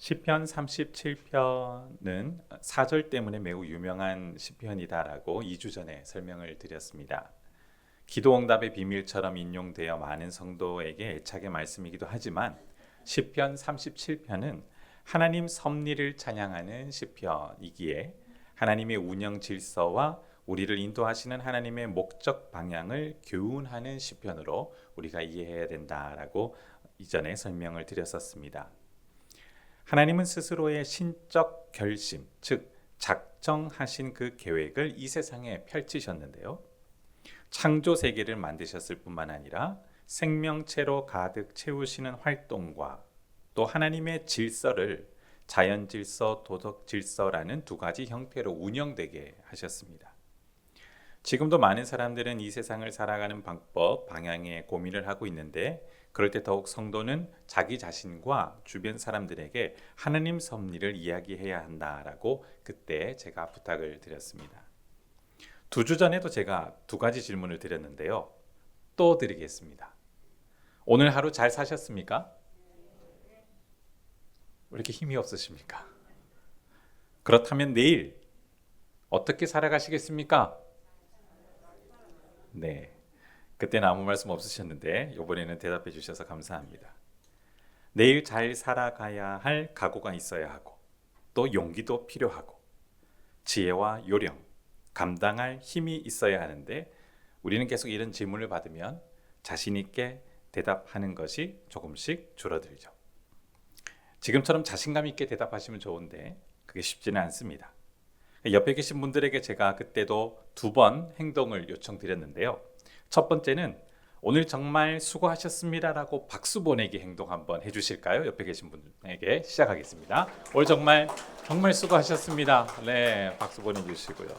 시편 37편은 4절 때문에 매우 유명한 시편이다라고 2주 전에 설명을 드렸습니다. 기도응답의 비밀처럼 인용되어 많은 성도에게 애착의 말씀이기도 하지만 시편 37편은 하나님 섭리를 찬양하는 시편이기에 하나님의 운영 질서와 우리를 인도하시는 하나님의 목적 방향을 교훈하는 시편으로 우리가 이해해야 된다라고 이전에 설명을 드렸었습니다. 하나님은 스스로의 신적 결심, 즉 작정하신 그 계획을 이 세상에 펼치셨는데요. 창조 세계를 만드셨을 뿐만 아니라 생명체로 가득 채우시는 활동과 또 하나님의 질서를 자연 질서, 도덕 질서라는 두 가지 형태로 운영되게 하셨습니다. 지금도 많은 사람들은 이 세상을 살아가는 방법, 방향에 고민을 하고 있는데 그럴 때 더욱 성도는 자기 자신과 주변 사람들에게 하나님 섭리를 이야기해야 한다라고 그때 제가 부탁을 드렸습니다. 2주 전에도 제가 두 가지 질문을 드렸는데요. 또 드리겠습니다. 오늘 하루 잘 사셨습니까? 왜 이렇게 힘이 없으십니까? 그렇다면 내일 어떻게 살아가시겠습니까? 네, 그때는 아무 말씀 없으셨는데 이번에는 대답해 주셔서 감사합니다. 내일 잘 살아가야 할 각오가 있어야 하고 또 용기도 필요하고 지혜와 요령, 감당할 힘이 있어야 하는데 우리는 계속 이런 질문을 받으면 자신 있게 대답하는 것이 조금씩 줄어들죠. 지금처럼 자신감 있게 대답하시면 좋은데 그게 쉽지는 않습니다. 옆에 계신 분들에게 제가 그때도 2번 행동을 요청드렸는데요. 첫 번째는 오늘 정말 수고하셨습니다라고 박수 보내기 행동 한번 해주실까요? 옆에 계신 분에게 시작하겠습니다. 오늘 정말 수고하셨습니다. 네, 박수 보내주시고요.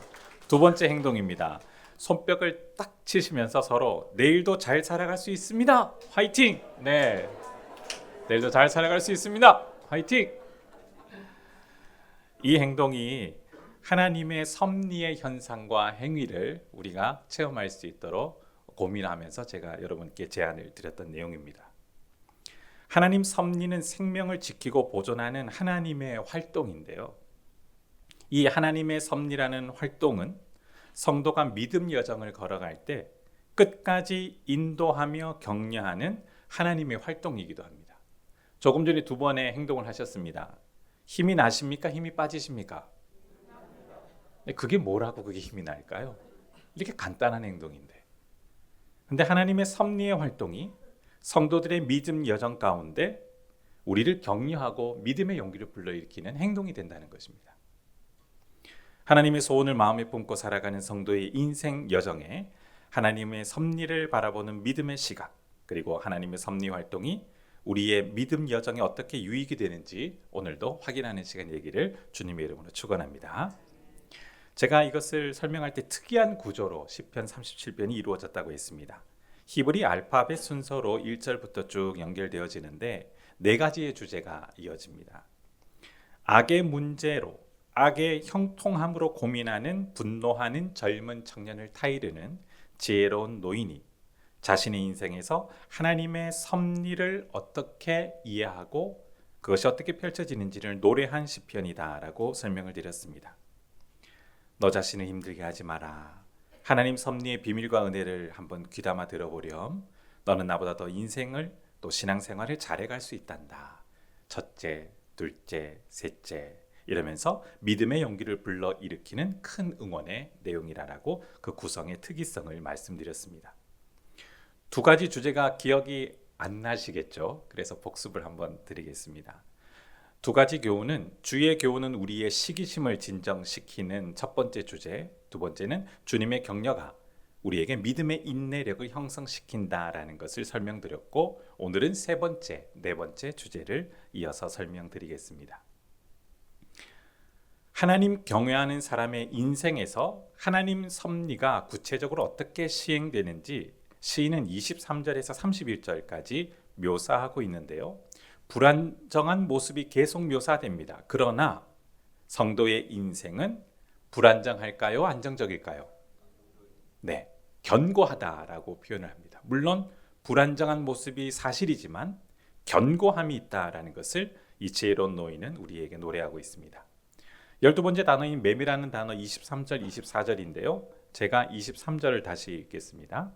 두 번째 행동입니다. 손뼉을 딱 치시면서 서로 내일도 잘 살아갈 수 있습니다. 화이팅! 네, 내일도 잘 살아갈 수 있습니다. 화이팅! 이 행동이 하나님의 섭리의 현상과 행위를 우리가 체험할 수 있도록 고민하면서 제가 여러분께 제안을 드렸던 내용입니다. 하나님 섭리는 생명을 지키고 보존하는 하나님의 활동인데요. 이 하나님의 섭리라는 활동은 성도가 믿음 여정을 걸어갈 때 끝까지 인도하며 격려하는 하나님의 활동이기도 합니다. 조금 전에 2번의 행동을 하셨습니다. 힘이 나십니까? 힘이 빠지십니까? 그게 뭐라고 그게 힘이 날까요? 이렇게 간단한 행동인데. 근데 하나님의 섭리의 활동이 성도들의 믿음 여정 가운데 우리를 격려하고 믿음의 용기를 불러일으키는 행동이 된다는 것입니다. 하나님의 소원을 마음에 품고 살아가는 성도의 인생 여정에 하나님의 섭리를 바라보는 믿음의 시각, 그리고 하나님의 섭리 활동이 우리의 믿음 여정에 어떻게 유익이 되는지 오늘도 확인하는 시간 얘기를 주님의 이름으로 축원합니다. 제가 이것을 설명할 때 특이한 구조로 시편 37편이 이루어졌다고 했습니다. 히브리 알파벳 순서로 1절부터 쭉 연결되어지는데 4가지의 주제가 이어집니다. 악의 문제로, 악의 형통함으로 고민하는 분노하는 젊은 청년을 타이르는 지혜로운 노인이 자신의 인생에서 하나님의 섭리를 어떻게 이해하고 그것이 어떻게 펼쳐지는지를 노래한 시편이다라고 설명을 드렸습니다. 너 자신을 힘들게 하지 마라. 하나님 섭리의 비밀과 은혜를 한번 귀담아 들어보렴. 너는 나보다 더 인생을 또 신앙생활을 잘해갈 수 있단다. 첫째, 둘째, 셋째 이러면서 믿음의 용기를 불러일으키는 큰 응원의 내용이라고 그 구성의 특이성을 말씀드렸습니다. 2가지 주제가 기억이 안 나시겠죠? 그래서 복습을 한번 드리겠습니다. 2가지 교훈은 주의 교훈은 우리의 시기심을 진정시키는 첫 번째 주제, 2번째는 주님의 격려가 우리에게 믿음의 인내력을 형성시킨다라는 것을 설명드렸고 오늘은 3번째, 4번째 주제를 이어서 설명드리겠습니다. 하나님 경외하는 사람의 인생에서 하나님 섭리가 구체적으로 어떻게 시행되는지 시인은 23절에서 31절까지 묘사하고 있는데요. 불안정한 모습이 계속 묘사됩니다. 그러나 성도의 인생은 불안정할까요? 안정적일까요? 네, 견고하다라고 표현을 합니다. 물론 불안정한 모습이 사실이지만 견고함이 있다라는 것을 이 지혜로운 노인은 우리에게 노래하고 있습니다. 12번째 단어인 매매라는 단어 23절, 24절인데요. 제가 23절을 다시 읽겠습니다.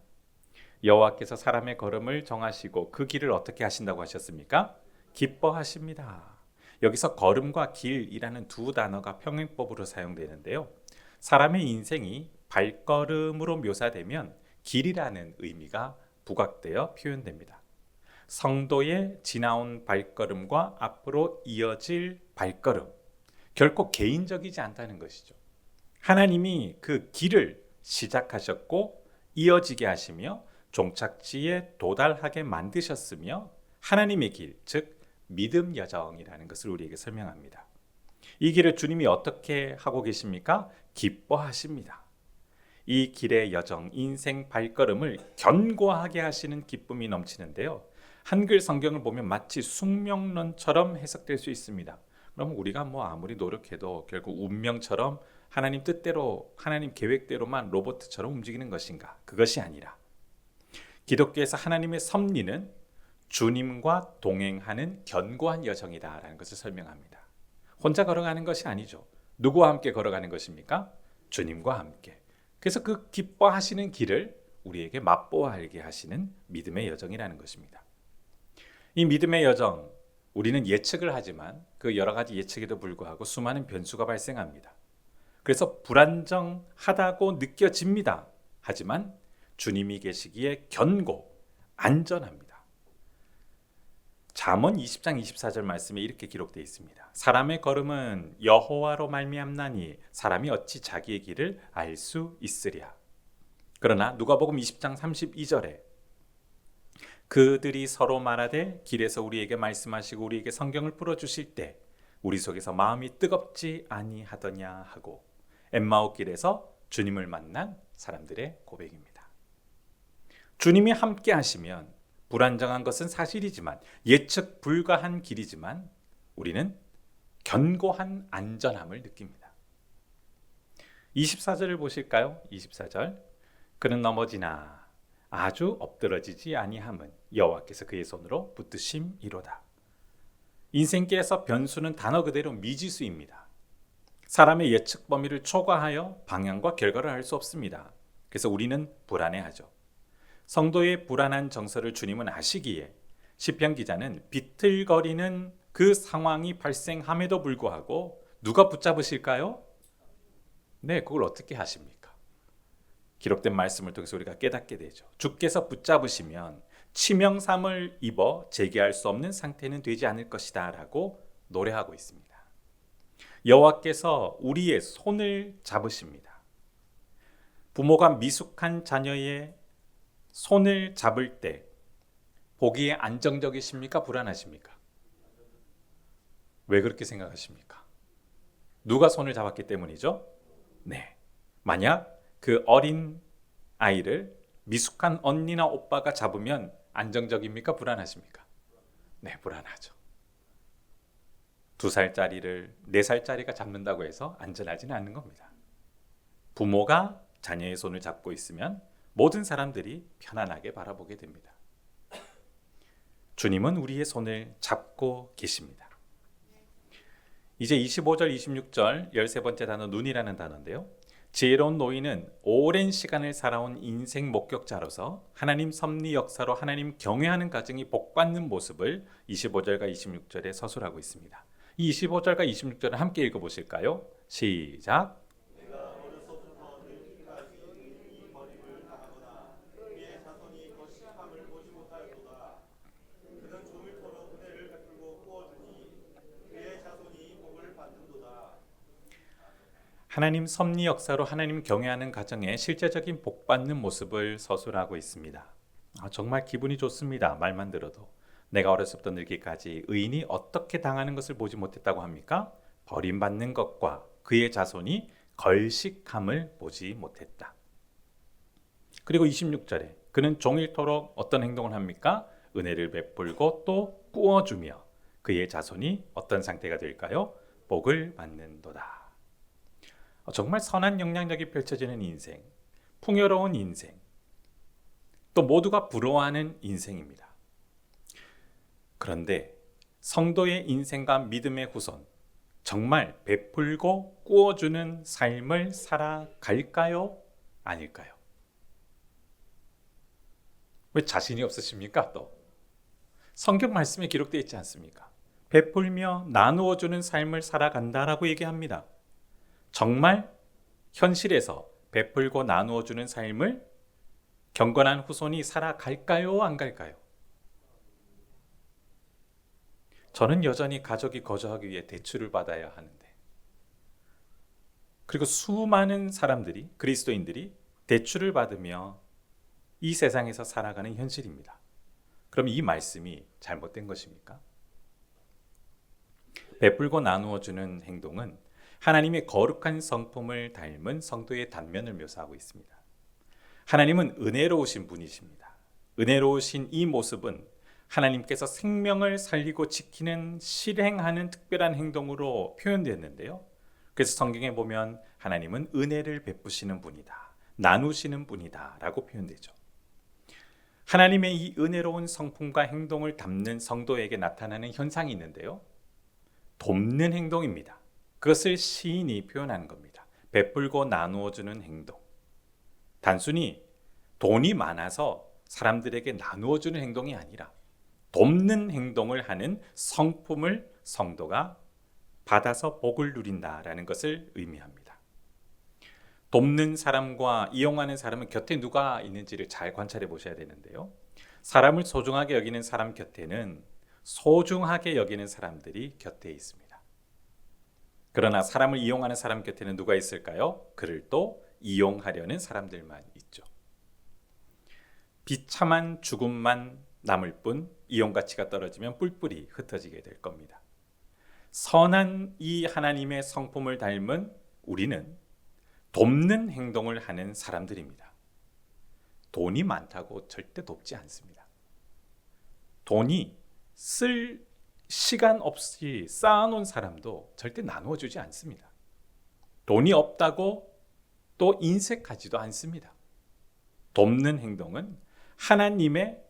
여호와께서 사람의 걸음을 정하시고 그 길을 어떻게 하신다고 하셨습니까? 기뻐하십니다. 여기서 걸음과 길이라는 두 단어가 평행법으로 사용되는데요. 사람의 인생이 발걸음으로 묘사되면 길이라는 의미가 부각되어 표현됩니다. 성도의 지나온 발걸음과 앞으로 이어질 발걸음, 결코 개인적이지 않다는 것이죠. 하나님이 그 길을 시작하셨고 이어지게 하시며 종착지에 도달하게 만드셨으며 하나님의 길, 즉 믿음 여정이라는 것을 우리에게 설명합니다. 이 길을 주님이 어떻게 하고 계십니까? 기뻐하십니다. 이 길의 여정, 인생 발걸음을 견고하게 하시는 기쁨이 넘치는데요. 한글 성경을 보면 마치 숙명론처럼 해석될 수 있습니다. 그럼 우리가 아무리 노력해도 결국 운명처럼 하나님 뜻대로, 하나님 계획대로만 로봇처럼 움직이는 것인가? 그것이 아니라 기독교에서 하나님의 섭리는 주님과 동행하는 견고한 여정이다라는 것을 설명합니다. 혼자 걸어가는 것이 아니죠. 누구와 함께 걸어가는 것입니까? 주님과 함께. 그래서 그 기뻐하시는 길을 우리에게 맛보아하게 하시는 믿음의 여정이라는 것입니다. 이 믿음의 여정, 우리는 예측을 하지만 그 여러 가지 예측에도 불구하고 수많은 변수가 발생합니다. 그래서 불안정하다고 느껴집니다. 하지만 주님이 계시기에 견고, 안전합니다. 잠언 20장 24절 말씀에 이렇게 기록되어 있습니다. 사람의 걸음은 여호와로 말미암나니 사람이 어찌 자기의 길을 알 수 있으랴. 그러나 누가복음 20장 32절에 그들이 서로 말하되 길에서 우리에게 말씀하시고 우리에게 성경을 풀어주실 때 우리 속에서 마음이 뜨겁지 아니하더냐 하고 엠마오 길에서 주님을 만난 사람들의 고백입니다. 주님이 함께 하시면 불안정한 것은 사실이지만 예측 불가한 길이지만 우리는 견고한 안전함을 느낍니다. 24절을 보실까요? 24절 그는 넘어지나 아주 엎드러지지 아니함은 여호와께서 그의 손으로 붙드심이로다. 인생길에서 변수는 단어 그대로 미지수입니다. 사람의 예측 범위를 초과하여 방향과 결과를 알 수 없습니다. 그래서 우리는 불안해하죠. 성도의 불안한 정서를 주님은 아시기에 시편 기자는 비틀거리는 그 상황이 발생함에도 불구하고 누가 붙잡으실까요? 네, 그걸 어떻게 하십니까? 기록된 말씀을 통해서 우리가 깨닫게 되죠. 주께서 붙잡으시면 치명상을 입어 재개할 수 없는 상태는 되지 않을 것이다 라고 노래하고 있습니다. 여호와께서 우리의 손을 잡으십니다. 부모가 미숙한 자녀의 손을 잡을 때 보기에 안정적이십니까? 불안하십니까? 왜 그렇게 생각하십니까? 누가 손을 잡았기 때문이죠? 네. 만약 그 어린 아이를 미숙한 언니나 오빠가 잡으면 안정적입니까? 불안하십니까? 네, 불안하죠. 2살짜리를 4살짜리가 잡는다고 해서 안전하지는 않는 겁니다. 부모가 자녀의 손을 잡고 있으면 모든 사람들이 편안하게 바라보게 됩니다. 주님은 우리의 손을 잡고 계십니다. 이제 25절, 26절 13번째 단어 눈이라는 단어인데요. 지혜로운 노인은 오랜 시간을 살아온 인생 목격자로서 하나님 섭리 역사로 하나님 경외하는 가정이 복받는 모습을 25절과 26절에 서술하고 있습니다. 이 25절과 26절을 함께 읽어보실까요? 시작! 하나님 섭리 역사로 하나님 경외하는 가정의 실제적인 복받는 모습을 서술하고 있습니다. 정말 기분이 좋습니다. 말만 들어도. 내가 어렸을 때 늙기까지 의인이 어떻게 당하는 것을 보지 못했다고 합니까? 버림받는 것과 그의 자손이 걸식함을 보지 못했다. 그리고 26절에 그는 종일토록 어떤 행동을 합니까? 은혜를 베풀고 또 꾸어주며 그의 자손이 어떤 상태가 될까요? 복을 받는도다. 정말 선한 영향력이 펼쳐지는 인생, 풍요로운 인생, 또 모두가 부러워하는 인생입니다. 그런데 성도의 인생과 믿음의 후손, 정말 베풀고 꾸어주는 삶을 살아갈까요? 아닐까요? 왜 자신이 없으십니까? 또 성경 말씀에 기록되어 있지 않습니까? 베풀며 나누어주는 삶을 살아간다라고 얘기합니다. 정말 현실에서 베풀고 나누어주는 삶을 경건한 후손이 살아갈까요? 안 갈까요? 저는 여전히 가족이 거주하기 위해 대출을 받아야 하는데, 그리고 수많은 사람들이, 그리스도인들이 대출을 받으며 이 세상에서 살아가는 현실입니다. 그럼 이 말씀이 잘못된 것입니까? 베풀고 나누어 주는 행동은 하나님의 거룩한 성품을 닮은 성도의 단면을 묘사하고 있습니다. 하나님은 은혜로우신 분이십니다. 은혜로우신 이 모습은 하나님께서 생명을 살리고 지키는 실행하는 특별한 행동으로 표현되었는데요. 그래서 성경에 보면 하나님은 은혜를 베푸시는 분이다, 나누시는 분이다 라고 표현되죠. 하나님의 이 은혜로운 성품과 행동을 담는 성도에게 나타나는 현상이 있는데요. 돕는 행동입니다. 그것을 시인이 표현하는 겁니다. 베풀고 나누어 주는 행동. 단순히 돈이 많아서 사람들에게 나누어 주는 행동이 아니라 돕는 행동을 하는 성품을 성도가 받아서 복을 누린다라는 것을 의미합니다. 돕는 사람과 이용하는 사람은 곁에 누가 있는지를 잘 관찰해 보셔야 되는데요. 사람을 소중하게 여기는 사람 곁에는 소중하게 여기는 사람들이 곁에 있습니다. 그러나 사람을 이용하는 사람 곁에는 누가 있을까요? 그를 또 이용하려는 사람들만 있죠. 비참한 죽음만 남을 뿐 이용 가치가 떨어지면 뿔뿔이 흩어지게 될 겁니다. 선한 이 하나님의 성품을 닮은 우리는 돕는 행동을 하는 사람들입니다. 돈이 많다고 절대 돕지 않습니다. 돈이 쓸 시간 없이 쌓아놓은 사람도 절대 나누어주지 않습니다. 돈이 없다고 또 인색하지도 않습니다. 돕는 행동은 하나님의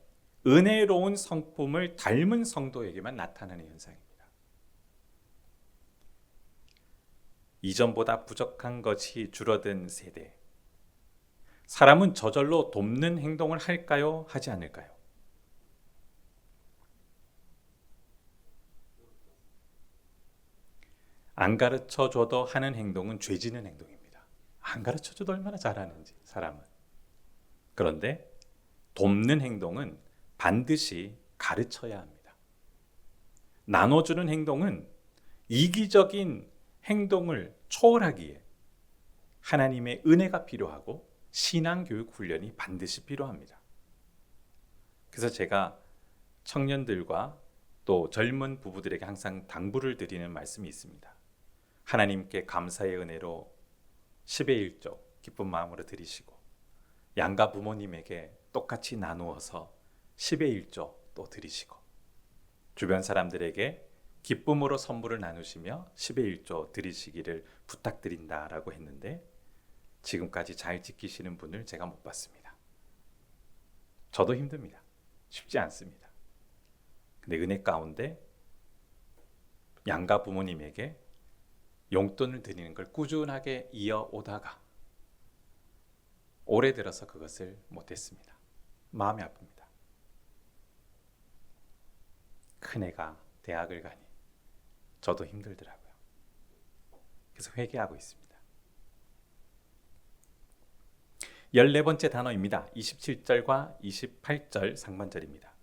은혜로운 성품을 닮은 성도에게만 나타나는 현상입니다. 이전보다 부족한 것이 줄어든 세대. 사람은 저절로 돕는 행동을 할까요? 하지 않을까요? 안 가르쳐 줘도 하는 행동은 죄 짓는 행동입니다. 안 가르쳐 줘도 얼마나 잘하는지 사람은. 그런데 돕는 행동은 반드시 가르쳐야 합니다. 나눠주는 행동은 이기적인 행동을 초월하기에 하나님의 은혜가 필요하고 신앙교육 훈련이 반드시 필요합니다. 그래서 제가 청년들과 또 젊은 부부들에게 항상 당부를 드리는 말씀이 있습니다. 하나님께 감사의 은혜로 10의 1조 기쁜 마음으로 드리시고 양가 부모님에게 똑같이 나누어서 10의 1조 또 드리시고 주변 사람들에게 기쁨으로 선물을 나누시며 10의 1조 드리시기를 부탁드린다라고 했는데 지금까지 잘 지키시는 분을 제가 못 봤습니다. 저도 힘듭니다. 쉽지 않습니다. 근데 은혜 가운데 양가 부모님에게 용돈을 드리는 걸 꾸준하게 이어오다가 올해 들어서 그것을 못했습니다. 마음이 아픕니다. 큰애가 대학을 가니 저도 힘들더라고요. 그래서 회개하고 있습니다. 14번째 단어입니다. 27절과 28절 상반절입니다.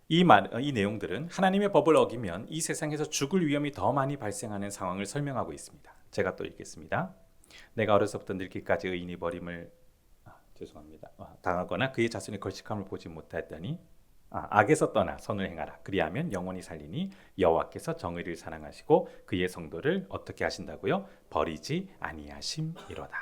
이 내용들은 하나님의 법을 어기면 이 세상에서 죽을 위험이 더 많이 발생하는 상황을 설명하고 있습니다. 제가 또 읽겠습니다. 내가 어려서부터 늙기까지 의인이 버림을 당하거나 그의 자손의 걸칙함을 보지 못하였더니 악에서 떠나 선을 행하라. 그리하면 영원히 살리니 여호와께서 정의를 사랑하시고 그의 성도를 어떻게 하신다고요? 버리지 아니하심이로다.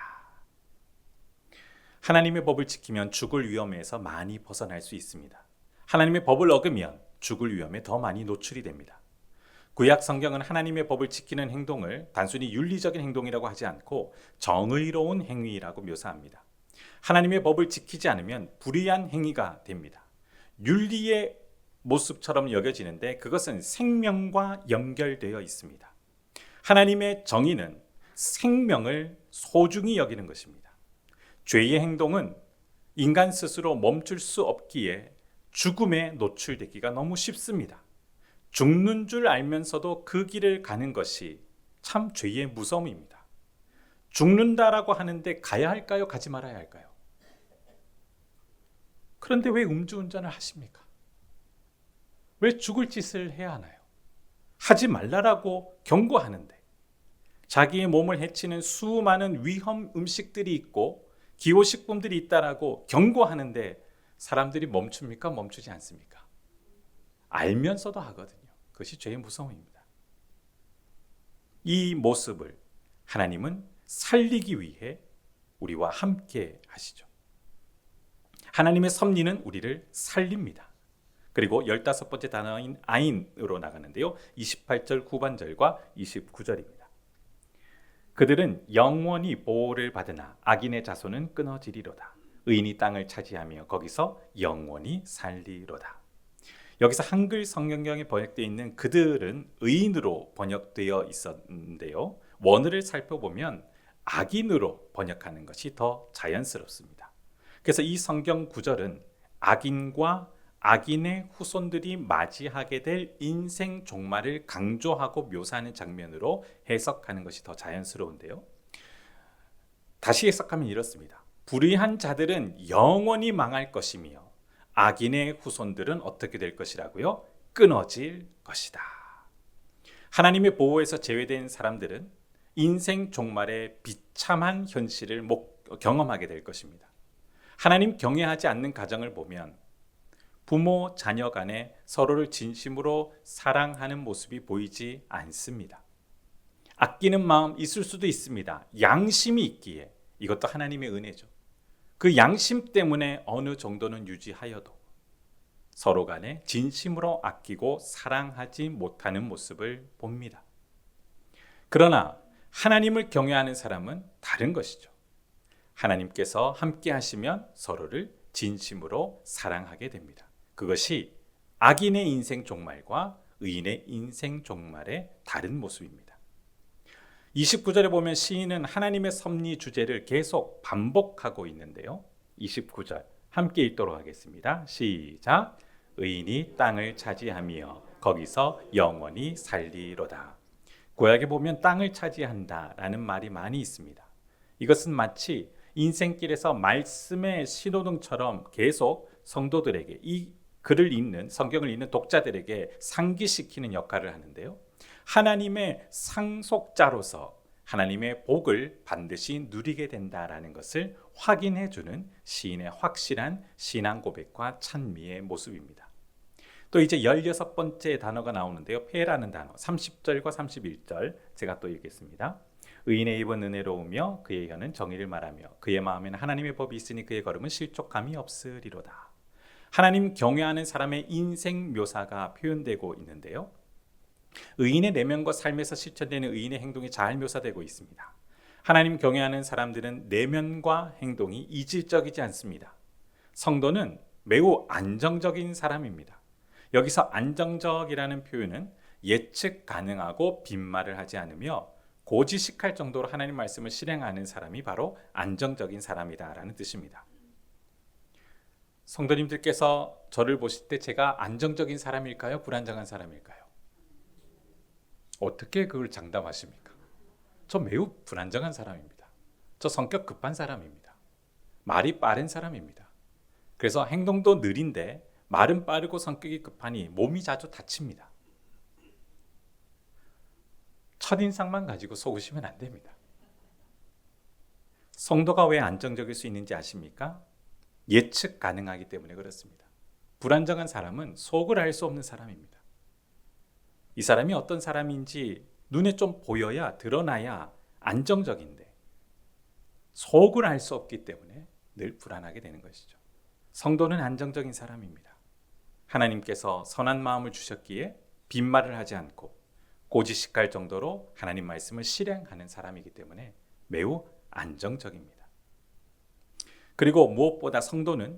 하나님의 법을 지키면 죽을 위험에서 많이 벗어날 수 있습니다. 하나님의 법을 어기면 죽을 위험에 더 많이 노출이 됩니다. 구약 성경은 하나님의 법을 지키는 행동을 단순히 윤리적인 행동이라고 하지 않고 정의로운 행위라고 묘사합니다. 하나님의 법을 지키지 않으면 불의한 행위가 됩니다. 윤리의 모습처럼 여겨지는데 그것은 생명과 연결되어 있습니다. 하나님의 정의는 생명을 소중히 여기는 것입니다. 죄의 행동은 인간 스스로 멈출 수 없기에 죽음에 노출되기가 너무 쉽습니다. 죽는 줄 알면서도 그 길을 가는 것이 참 죄의 무서움입니다. 죽는다라고 하는데 가야 할까요? 가지 말아야 할까요? 그런데 왜 음주운전을 하십니까? 왜 죽을 짓을 해야 하나요? 하지 말라라고 경고하는데 자기의 몸을 해치는 수많은 위험 음식들이 있고 기호식품들이 있다라고 경고하는데 사람들이 멈춥니까? 멈추지 않습니까? 알면서도 하거든요. 그것이 죄의 무서움입니다. 이 모습을 하나님은 살리기 위해 우리와 함께 하시죠. 하나님의 섭리는 우리를 살립니다. 그리고 15번째 단어인 아인으로 나가는데요. 28절 후반절과 29절입니다. 그들은 영원히 보호를 받으나 악인의 자손은 끊어지리로다. 의인이 땅을 차지하며 거기서 영원히 살리로다. 여기서 한글 성경경에 번역되어 있는 그들은 의인으로 번역되어 있었는데요. 원어를 살펴보면 악인으로 번역하는 것이 더 자연스럽습니다. 그래서 이 성경 구절은 악인과 악인의 후손들이 맞이하게 될 인생 종말을 강조하고 묘사하는 장면으로 해석하는 것이 더 자연스러운데요. 다시 해석하면 이렇습니다. 불의한 자들은 영원히 망할 것이며 악인의 후손들은 어떻게 될 것이라고요? 끊어질 것이다. 하나님의 보호에서 제외된 사람들은 인생 종말의 비참한 현실을 경험하게 될 것입니다. 하나님 경외하지 않는 가정을 보면 부모, 자녀 간에 서로를 진심으로 사랑하는 모습이 보이지 않습니다. 아끼는 마음 있을 수도 있습니다. 양심이 있기에 이것도 하나님의 은혜죠. 그 양심 때문에 어느 정도는 유지하여도 서로 간에 진심으로 아끼고 사랑하지 못하는 모습을 봅니다. 그러나 하나님을 경외하는 사람은 다른 것이죠. 하나님께서 함께 하시면 서로를 진심으로 사랑하게 됩니다. 그것이 악인의 인생 종말과 의인의 인생 종말의 다른 모습입니다. 29절에 보면 시인은 하나님의 섭리 주제를 계속 반복하고 있는데요. 29절 함께 읽도록 하겠습니다. 시작. 의인이 땅을 차지하며 거기서 영원히 살리로다. 구약에 보면 땅을 차지한다라는 말이 많이 있습니다. 이것은 마치 인생길에서 말씀의 신호등처럼 계속 성도들에게 이 글을 읽는 성경을 읽는 독자들에게 상기시키는 역할을 하는데요. 하나님의 상속자로서 하나님의 복을 반드시 누리게 된다라는 것을 확인해 주는 시인의 확실한 신앙 고백과 찬미의 모습입니다. 또 이제 16번째 단어가 나오는데요. 패라는 단어 30절과 31절 제가 또 읽겠습니다. 의인의 입은 은혜로우며 그의 혀는 정의를 말하며 그의 마음에는 하나님의 법이 있으니 그의 걸음은 실족함이 없으리로다. 하나님 경외하는 사람의 인생 묘사가 표현되고 있는데요. 의인의 내면과 삶에서 실천되는 의인의 행동이 잘 묘사되고 있습니다. 하나님 경외하는 사람들은 내면과 행동이 이질적이지 않습니다. 성도는 매우 안정적인 사람입니다. 여기서 안정적이라는 표현은 예측 가능하고 빈말을 하지 않으며 고지식할 정도로 하나님 말씀을 실행하는 사람이 바로 안정적인 사람이다라는 뜻입니다. 성도님들께서 저를 보실 때 제가 안정적인 사람일까요? 불안정한 사람일까요? 어떻게 그걸 장담하십니까? 저 매우 불안정한 사람입니다. 저 성격 급한 사람입니다. 말이 빠른 사람입니다. 그래서 행동도 느린데 말은 빠르고 성격이 급하니 몸이 자주 다칩니다. 첫인상만 가지고 속으시면 안 됩니다. 성도가 왜 안정적일 수 있는지 아십니까? 예측 가능하기 때문에 그렇습니다. 불안정한 사람은 속을 알 수 없는 사람입니다. 이 사람이 어떤 사람인지 눈에 좀 보여야 드러나야 안정적인데 속을 알 수 없기 때문에 늘 불안하게 되는 것이죠. 성도는 안정적인 사람입니다. 하나님께서 선한 마음을 주셨기에 빈말을 하지 않고 고지식할 정도로 하나님 말씀을 실행하는 사람이기 때문에 매우 안정적입니다. 그리고 무엇보다 성도는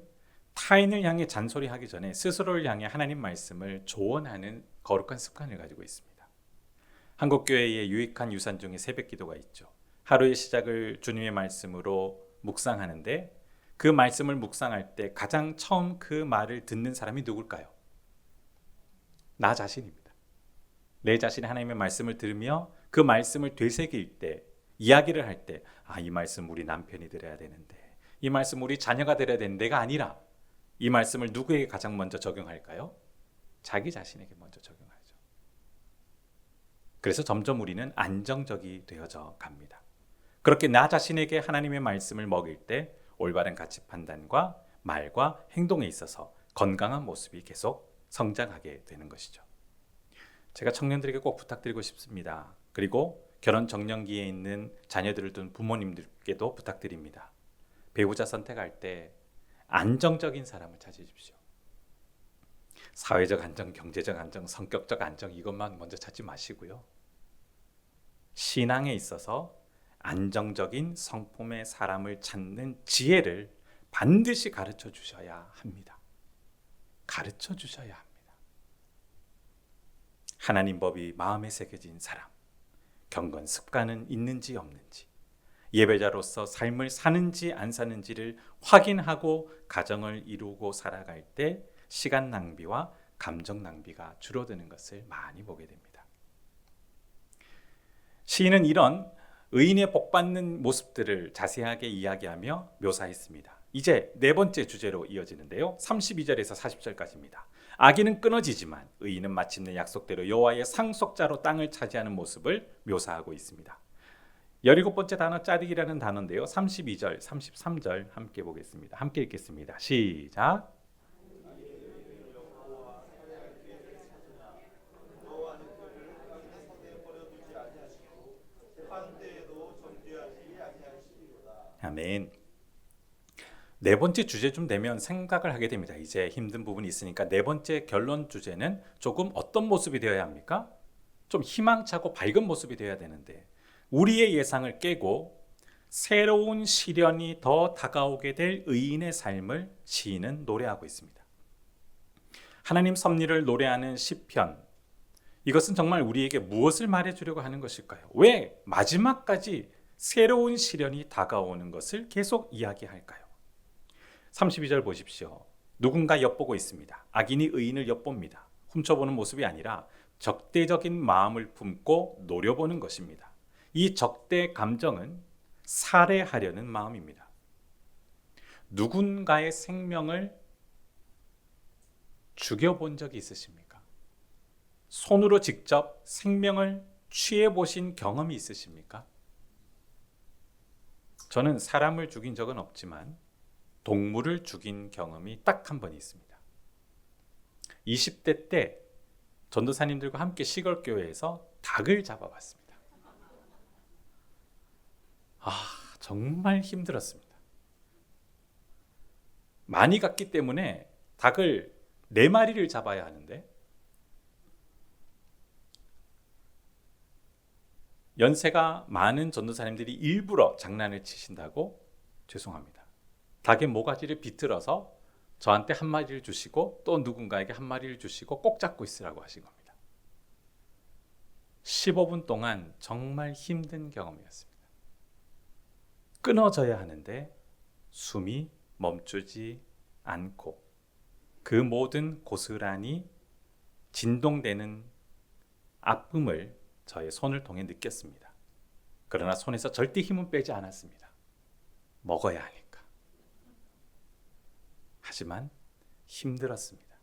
타인을 향해 잔소리하기 전에 스스로를 향해 하나님 말씀을 조언하는 거룩한 습관을 가지고 있습니다. 한국교회의 유익한 유산 중에 새벽기도가 있죠. 하루의 시작을 주님의 말씀으로 묵상하는데 그 말씀을 묵상할 때 가장 처음 그 말을 듣는 사람이 누굴까요? 나 자신입니다. 내 자신이 하나님의 말씀을 들으며 그 말씀을 되새길 때, 이야기를 할 때, 이 말씀 우리 남편이 들어야 되는데, 이 말씀 우리 자녀가 들어야 되는데가 아니라 이 말씀을 누구에게 가장 먼저 적용할까요? 자기 자신에게 먼저 적용하죠. 그래서 점점 우리는 안정적이 되어져 갑니다. 그렇게 나 자신에게 하나님의 말씀을 먹일 때 올바른 가치 판단과 말과 행동에 있어서 건강한 모습이 계속 성장하게 되는 것이죠. 제가 청년들에게 꼭 부탁드리고 싶습니다. 그리고 결혼 정년기에 있는 자녀들을 둔 부모님들께도 부탁드립니다. 배우자 선택할 때 안정적인 사람을 찾으십시오. 사회적 안정, 경제적 안정, 성격적 안정 이것만 먼저 찾지 마시고요. 신앙에 있어서 안정적인 성품의 사람을 찾는 지혜를 반드시 가르쳐 주셔야 합니다. 가르쳐 주셔야 합니다. 하나님 법이 마음에 새겨진 사람, 경건 습관은 있는지 없는지, 예배자로서 삶을 사는지 안 사는지를 확인하고 가정을 이루고 살아갈 때 시간 낭비와 감정 낭비가 줄어드는 것을 많이 보게 됩니다. 시인은 이런 의인의 복받는 모습들을 자세하게 이야기하며 묘사했습니다. 이제 네 번째 주제로 이어지는데요. 32절에서 40절까지입니다. 악인은 끊어지지만 의인은 마침내 약속대로 여호와의 상속자로 땅을 차지하는 모습을 묘사하고 있습니다. 17번째 단어 짜득이라는 단어인데요. 32절, 33절 함께 보겠습니다. 함께 읽겠습니다. 시작. 아멘. 네 번째 주제쯤 되면 생각을 하게 됩니다. 이제 힘든 부분이 있으니까 네 번째 결론 주제는 조금 어떤 모습이 되어야 합니까? 좀 희망차고 밝은 모습이 되어야 되는데 우리의 예상을 깨고 새로운 시련이 더 다가오게 될 의인의 삶을 시인은 노래하고 있습니다. 하나님 섭리를 노래하는 시편, 이것은 정말 우리에게 무엇을 말해주려고 하는 것일까요? 왜 마지막까지 새로운 시련이 다가오는 것을 계속 이야기할까요? 32절 보십시오. 누군가 엿보고 있습니다. 악인이 의인을 엿봅니다. 훔쳐보는 모습이 아니라 적대적인 마음을 품고 노려보는 것입니다. 이 적대 감정은 살해하려는 마음입니다. 누군가의 생명을 죽여본 적이 있으십니까? 손으로 직접 생명을 취해보신 경험이 있으십니까? 저는 사람을 죽인 적은 없지만 동물을 죽인 경험이 딱 한 번 있습니다. 20대 때 전도사님들과 함께 시골교회에서 닭을 잡아봤습니다. 정말 힘들었습니다. 많이 갔기 때문에 닭을 4마리를 잡아야 하는데 연세가 많은 전도사님들이 일부러 장난을 치신다고 죄송합니다. 닭의 모가지를 비틀어서 저한테 1마리를 주시고 또 누군가에게 1마리를 주시고 꼭 잡고 있으라고 하신 겁니다. 15분 동안 정말 힘든 경험이었습니다. 끊어져야 하는데 숨이 멈추지 않고 그 모든 고스란히 진동되는 아픔을 저의 손을 통해 느꼈습니다. 그러나 손에서 절대 힘은 빼지 않았습니다. 먹어야 하니까. 하지만 힘들었습니다.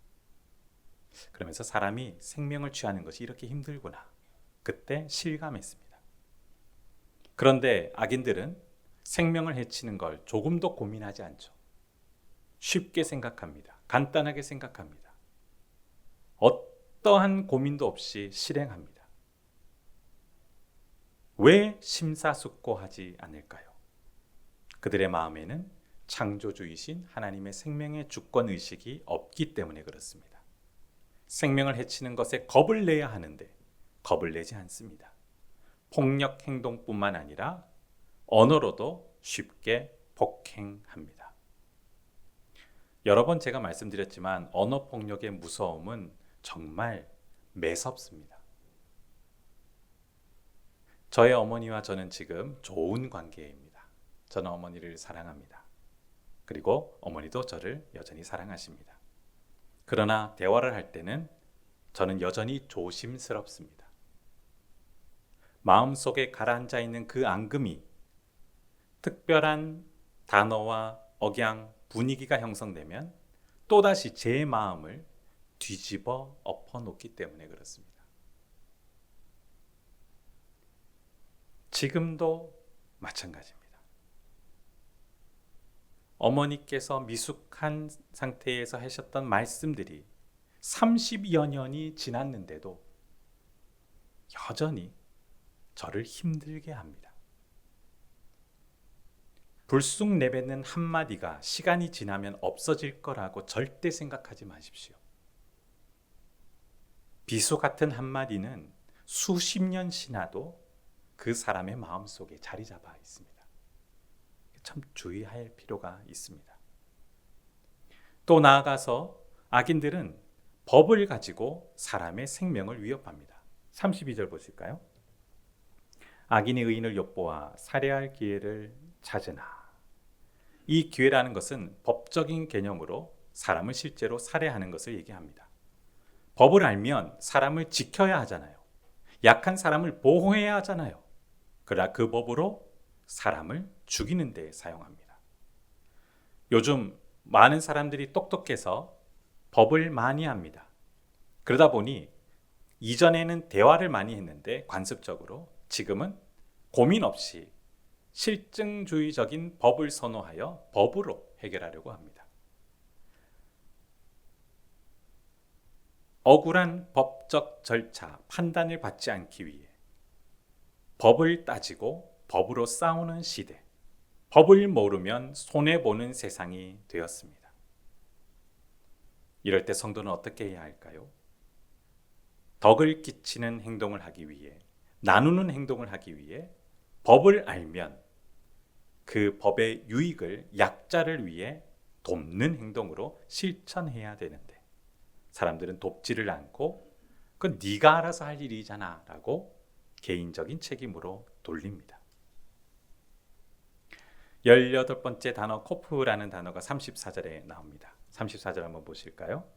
그러면서 사람이 생명을 취하는 것이 이렇게 힘들구나. 그때 실감했습니다. 그런데 악인들은 생명을 해치는 걸 조금도 고민하지 않죠. 쉽게 생각합니다. 간단하게 생각합니다. 어떠한 고민도 없이 실행합니다. 왜 심사숙고하지 않을까요? 그들의 마음에는 창조주이신 하나님의 생명의 주권의식이 없기 때문에 그렇습니다. 생명을 해치는 것에 겁을 내야 하는데 겁을 내지 않습니다. 폭력 행동뿐만 아니라 언어로도 쉽게 폭행합니다. 여러 번 제가 말씀드렸지만 언어 폭력의 무서움은 정말 매섭습니다. 저의 어머니와 저는 지금 좋은 관계입니다. 저는 어머니를 사랑합니다. 그리고 어머니도 저를 여전히 사랑하십니다. 그러나 대화를 할 때는 저는 여전히 조심스럽습니다. 마음속에 가라앉아 있는 그 앙금이 특별한 단어와 억양, 분위기가 형성되면 또다시 제 마음을 뒤집어 엎어놓기 때문에 그렇습니다. 지금도 마찬가지입니다. 어머니께서 미숙한 상태에서 하셨던 말씀들이 30여 년이 지났는데도 여전히 저를 힘들게 합니다. 불쑥 내뱉는 한마디가 시간이 지나면 없어질 거라고 절대 생각하지 마십시오. 비수 같은 한마디는 수십 년 지나도 그 사람의 마음속에 자리 잡아 있습니다. 참 주의할 필요가 있습니다. 또 나아가서 악인들은 법을 가지고 사람의 생명을 위협합니다. 32절 보실까요? 악인이 의인을 엿보아 살해할 기회를 찾으나. 이 기회라는 것은 법적인 개념으로 사람을 실제로 살해하는 것을 얘기합니다. 법을 알면 사람을 지켜야 하잖아요. 약한 사람을 보호해야 하잖아요. 그러나 그 법으로 사람을 죽이는 데 사용합니다. 요즘 많은 사람들이 똑똑해서 법을 많이 합니다. 그러다 보니 이전에는 대화를 많이 했는데 관습적으로 지금은 고민 없이 실증주의적인 법을 선호하여 법으로 해결하려고 합니다. 억울한 법적 절차, 판단을 받지 않기 위해 법을 따지고 법으로 싸우는 시대, 법을 모르면 손해보는 세상이 되었습니다. 이럴 때 성도는 어떻게 해야 할까요? 덕을 끼치는 행동을 하기 위해, 나누는 행동을 하기 위해 법을 알면 그 법의 유익을 약자를 위해 돕는 행동으로 실천해야 되는데 사람들은 돕지를 않고 그건 네가 알아서 할 일이잖아 라고 개인적인 책임으로 돌립니다. 18번째 단어 코프라는 단어가 34절에 나옵니다. 34절 한번 보실까요?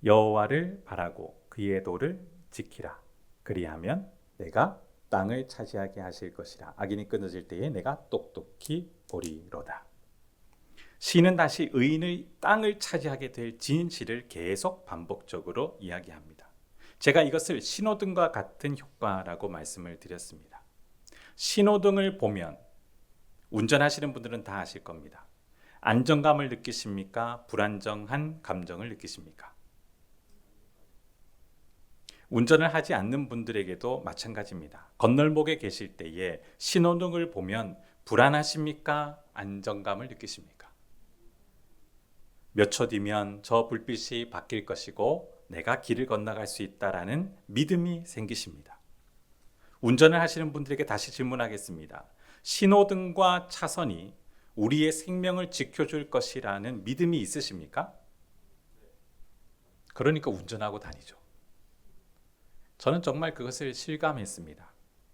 여호와를 바라고 그의 도를 지키라. 그리하면 내가 땅을 차지하게 하실 것이라. 악인이 끊어질 때에 내가 똑똑히 보리로다. 시는 다시 의인의 땅을 차지하게 될 진실을 계속 반복적으로 이야기합니다. 제가 이것을 신호등과 같은 효과라고 말씀을 드렸습니다. 신호등을 보면 운전하시는 분들은 다 아실 겁니다. 안정감을 느끼십니까? 불안정한 감정을 느끼십니까? 운전을 하지 않는 분들에게도 마찬가지입니다. 건널목에 계실 때에 신호등을 보면 불안하십니까? 안정감을 느끼십니까? 몇 초 뒤면 저 불빛이 바뀔 것이고 내가 길을 건너갈 수 있다라는 믿음이 생기십니다. 운전을 하시는 분들에게 다시 질문하겠습니다. 신호등과 차선이 우리의 생명을 지켜줄 것이라는 믿음이 있으십니까? 그러니까 운전하고 다니죠. 저는 정말 그것을 실감했습니다.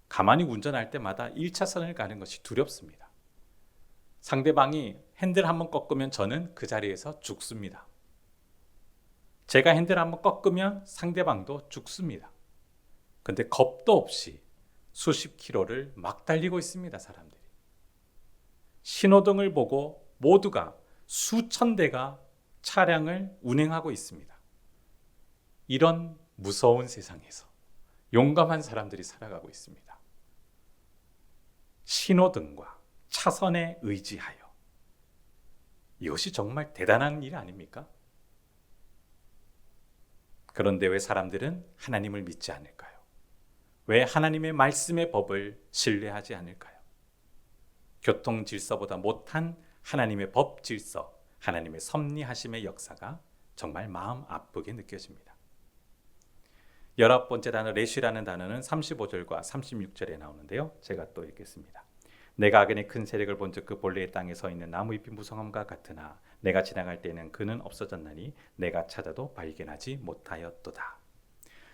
가만히 운전할 때마다 1차선을 가는 것이 두렵습니다. 상대방이 핸들 한번 꺾으면 저는 그 자리에서 죽습니다. 제가 핸들 한번 꺾으면 상대방도 죽습니다. 근데 겁도 없이 수십 킬로를 막 달리고 있습니다, 사람들이. 신호등을 보고 모두가 수천 대가 차량을 운행하고 있습니다. 이런 무서운 세상에서 용감한 사람들이 살아가고 있습니다. 신호등과 차선에 의지하여. 이것이 정말 대단한 일 아닙니까? 그런데 왜 사람들은 하나님을 믿지 않을까요? 왜 하나님의 말씀의 법을 신뢰하지 않을까요? 교통 질서보다 못한 하나님의 법 질서, 하나님의 섭리하심의 역사가 정말 마음 아프게 느껴집니다. 19번째 단어 레쉬라는 단어는 35절과 36절에 나오는데요. 제가 또 읽겠습니다. 내가 악인의 큰 세력을 본즉 그 본래의 땅에 서 있는 나무 잎이 무성함과 같으나 내가 지나갈 때에는 그는 없어졌나니 내가 찾아도 발견하지 못하였도다.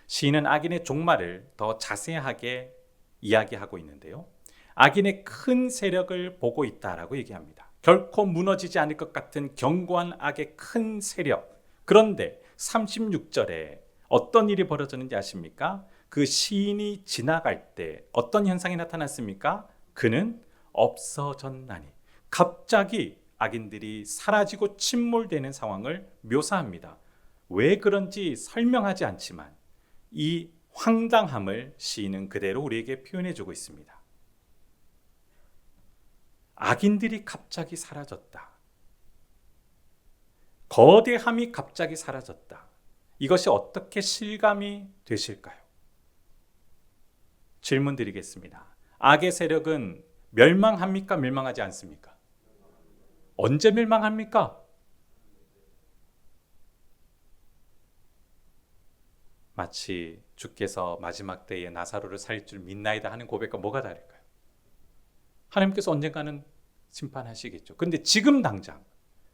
시인은 악인의 종말을 더 자세하게 이야기하고 있는데요. 악인의 큰 세력을 보고 있다라고 얘기합니다. 결코 무너지지 않을 것 같은 견고한 악의 큰 세력. 그런데 36절에 어떤 일이 벌어졌는지 아십니까? 그 시인이 지나갈 때 어떤 현상이 나타났습니까? 그는 없어졌나니. 갑자기 악인들이 사라지고 침몰되는 상황을 묘사합니다. 왜 그런지 설명하지 않지만 이 황당함을 시인은 그대로 우리에게 표현해 주고 있습니다. 악인들이 갑자기 사라졌다. 거대함이 갑자기 사라졌다. 이것이 어떻게 실감이 되실까요? 질문 드리겠습니다. 악의 세력은 멸망합니까? 멸망하지 않습니까? 언제 멸망합니까? 마치 주께서 마지막 때에 나사로를 살릴 줄 믿나이다 하는 고백과 뭐가 다를까요? 하나님께서 언젠가는 심판하시겠죠. 그런데 지금 당장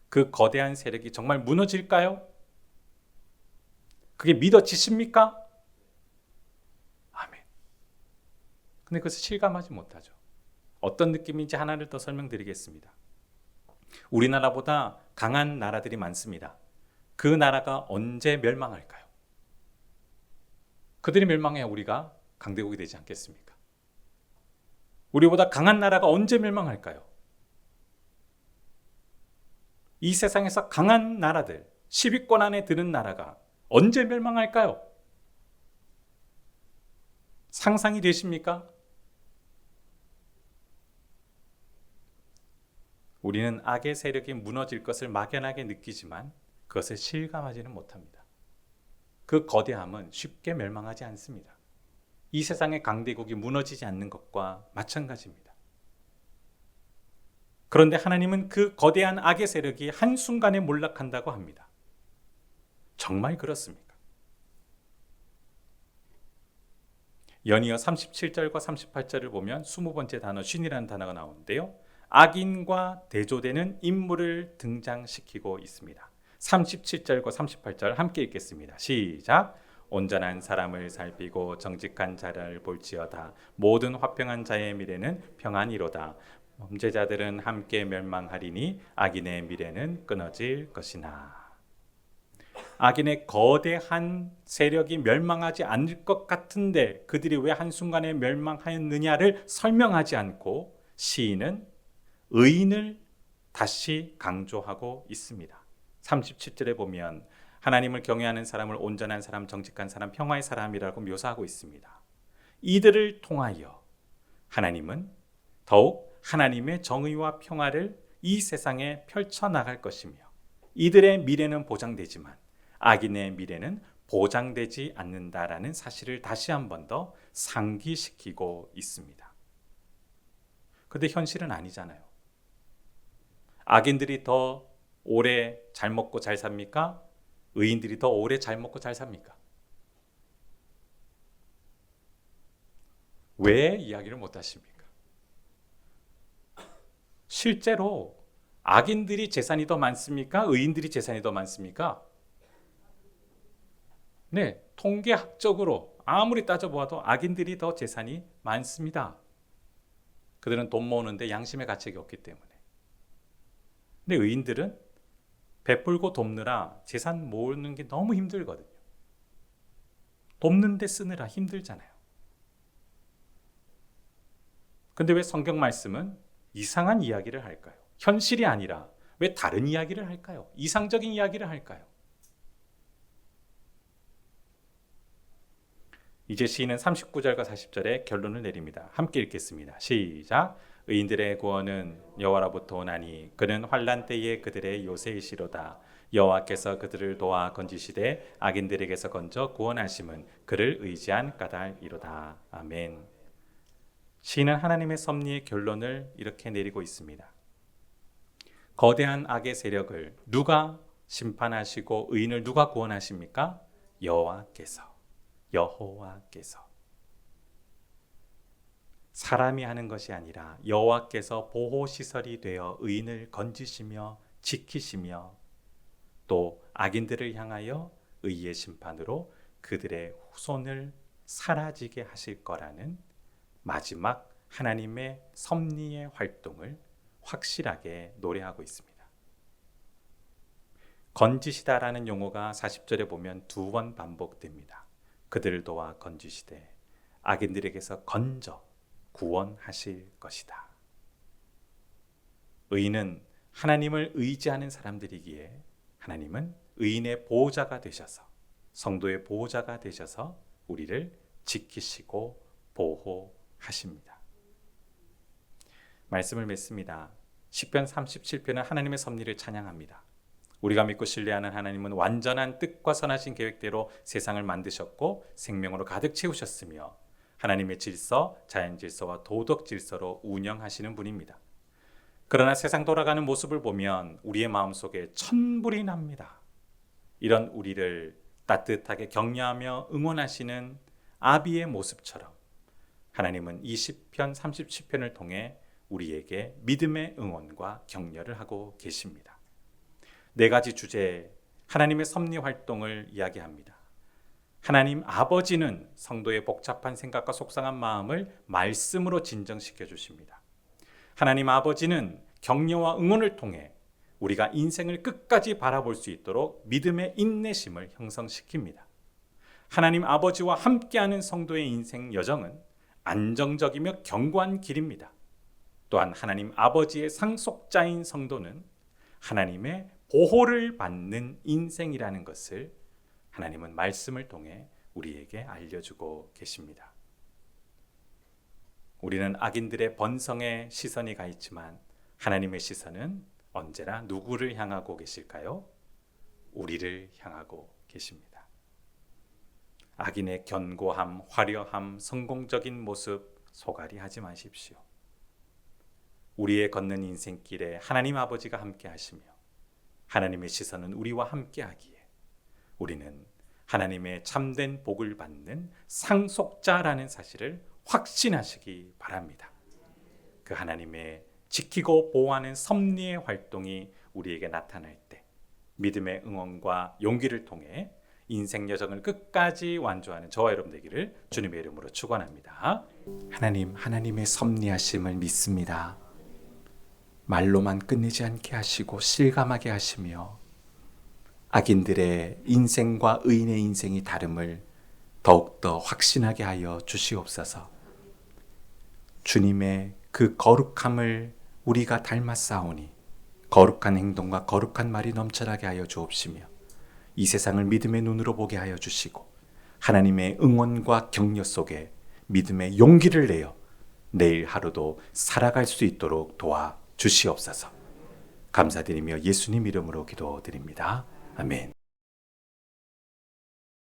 그 거대한 세력이 정말 무너질까요? 그게 믿어지십니까? 아멘. 근데 그것을 실감하지 못하죠. 어떤 느낌인지 하나를 더 설명드리겠습니다. 우리나라보다 강한 나라들이 많습니다. 그 나라가 언제 멸망할까요? 그들이 멸망해야 우리가 강대국이 되지 않겠습니까? 우리보다 강한 나라가 언제 멸망할까요? 이 세상에서 강한 나라들, 10위권 안에 드는 나라가 언제 멸망할까요? 상상이 되십니까? 우리는 악의 세력이 무너질 것을 막연하게 느끼지만 그것을 실감하지는 못합니다. 그 거대함은 쉽게 멸망하지 않습니다. 이 세상의 강대국이 무너지지 않는 것과 마찬가지입니다. 그런데 하나님은 그 거대한 악의 세력이 한순간에 몰락한다고 합니다. 정말 그렇습니까? 연이어 37절과 38절을 보면 20번째 단어 쉰이라는 단어가 나오는데요. 악인과 대조되는 인물을 등장시키고 있습니다. 37절과 38절 함께 읽겠습니다. 시작. 온전한 사람을 살피고 정직한 자를 볼지어다. 모든 화평한 자의 미래는 평안이로다. 범죄자들은 함께 멸망하리니 악인의 미래는 끊어질 것이나. 악인의 거대한 세력이 멸망하지 않을 것 같은데 그들이 왜 한순간에 멸망하였느냐를 설명하지 않고 시인은 의인을 다시 강조하고 있습니다. 37절에 보면 하나님을 경외하는 사람을 온전한 사람, 정직한 사람, 평화의 사람이라고 묘사하고 있습니다. 이들을 통하여 하나님은 더욱 하나님의 정의와 평화를 이 세상에 펼쳐나갈 것이며 이들의 미래는 보장되지만 악인의 미래는 보장되지 않는다라는 사실을 다시 한 번 더 상기시키고 있습니다. 그런데 현실은 아니잖아요. 악인들이 더 오래 잘 먹고 잘 삽니까? 의인들이 더 오래 잘 먹고 잘 삽니까? 왜 이야기를 못 하십니까? 실제로 악인들이 재산이 더 많습니까? 의인들이 재산이 더 많습니까? 네, 통계학적으로 아무리 따져보아도 악인들이 더 재산이 많습니다. 그들은 돈 모으는데 양심의 가책이 없기 때문에. 근데 의인들은 베풀고 돕느라 재산 모으는 게 너무 힘들거든요. 돕는 데 쓰느라 힘들잖아요. 근데 왜 성경 말씀은 이상한 이야기를 할까요? 현실이 아니라 왜 다른 이야기를 할까요? 이상적인 이야기를 할까요? 이제 시인은 39절과 40절에 결론을 내립니다. 함께 읽겠습니다. 시작. 의인들의 구원은 여호와로부터 오나니 그는 환난 때에 그들의 요새이시로다. 여호와께서 그들을 도와 건지시되 악인들에게서 건져 구원하심은 그를 의지한 까닭이로다. 아멘. 시인은 하나님의 섭리의 결론을 이렇게 내리고 있습니다. 거대한 악의 세력을 누가 심판하시고 의인을 누가 구원하십니까? 여호와께서. 사람이 하는 것이 아니라 여호와께서 보호시설이 되어 의인을 건지시며 지키시며 또 악인들을 향하여 의의 심판으로 그들의 후손을 사라지게 하실 거라는 마지막 하나님의 섭리의 활동을 확실하게 노래하고 있습니다. 건지시다라는 용어가 40절에 보면 2번 반복됩니다. 그들을 도와 건지시되 악인들에게서 건져 구원하실 것이다. 의인은 하나님을 의지하는 사람들이기에 하나님은 의인의 보호자가 되셔서 성도의 보호자가 되셔서 우리를 지키시고 보호하십니다. 말씀을 맺습니다. 시편 37편은 하나님의 섭리를 찬양합니다. 우리가 믿고 신뢰하는 하나님은 완전한 뜻과 선하신 계획대로 세상을 만드셨고 생명으로 가득 채우셨으며 하나님의 질서, 자연 질서와 도덕 질서로 운영하시는 분입니다. 그러나 세상 돌아가는 모습을 보면 우리의 마음속에 천불이 납니다. 이런 우리를 따뜻하게 격려하며 응원하시는 아비의 모습처럼 하나님은 이 시편 37편을 통해 우리에게 믿음의 응원과 격려를 하고 계십니다. 4가지 주제에 하나님의 섭리 활동을 이야기합니다. 하나님 아버지는 성도의 복잡한 생각과 속상한 마음을 말씀으로 진정시켜 주십니다. 하나님 아버지는 격려와 응원을 통해 우리가 인생을 끝까지 바라볼 수 있도록 믿음의 인내심을 형성시킵니다. 하나님 아버지와 함께하는 성도의 인생 여정은 안정적이며 견고한 길입니다. 또한 하나님 아버지의 상속자인 성도는 하나님의 보호를 받는 인생이라는 것을 하나님은 말씀을 통해 우리에게 알려주고 계십니다. 우리는 악인들의 번성에 시선이 가 있지만 하나님의 시선은 언제나 누구를 향하고 계실까요? 우리를 향하고 계십니다. 악인의 견고함, 화려함, 성공적인 모습 소갈이 하지 마십시오. 우리의 걷는 인생길에 하나님 아버지가 함께 하시며 하나님의 시선은 우리와 함께 하기에 우리는 하나님의 참된 복을 받는 상속자라는 사실을 확신하시기 바랍니다. 그 하나님의 지키고 보호하는 섭리의 활동이 우리에게 나타날 때 믿음의 응원과 용기를 통해 인생 여정을 끝까지 완주하는 저와 여러분 되기를 주님의 이름으로 축원합니다. 하나님의 섭리하심을 믿습니다. 말로만 끝내지 않게 하시고 실감하게 하시며 악인들의 인생과 의인의 인생이 다름을 더욱더 확신하게 하여 주시옵소서. 주님의 그 거룩함을 우리가 닮았사오니 거룩한 행동과 거룩한 말이 넘쳐나게 하여 주옵시며 이 세상을 믿음의 눈으로 보게 하여 주시고 하나님의 응원과 격려 속에 믿음의 용기를 내어 내일 하루도 살아갈 수 있도록 도와 주시옵소서. 감사드리며 예수님 이름으로 기도드립니다. 아멘.